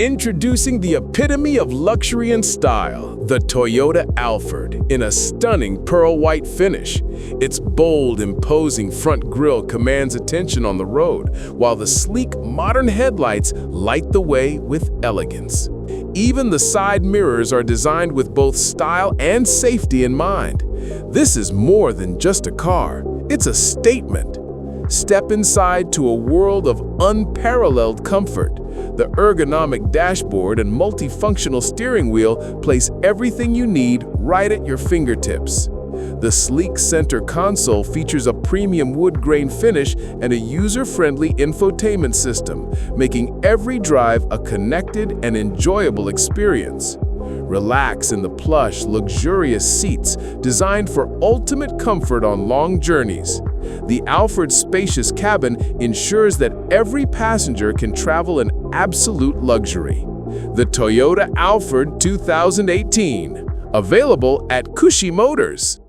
Introducing the epitome of luxury and style, the Toyota Alphard, in a stunning pearl white finish. Its bold, imposing front grille commands attention on the road, while the sleek, modern headlights light the way with elegance. Even the side mirrors are designed with both style and safety in mind. This is more than just a car, it's a statement. Step inside to a world of unparalleled comfort. The ergonomic dashboard and multifunctional steering wheel place everything you need right at your fingertips. The sleek center console features a premium wood grain finish and a user-friendly infotainment system, making every drive a connected and enjoyable experience. Relax in the plush, luxurious seats designed for ultimate comfort on long journeys. The Alphard's spacious cabin ensures that every passenger can travel in absolute luxury. The Toyota Alphard 2018, available at Khushi Motors.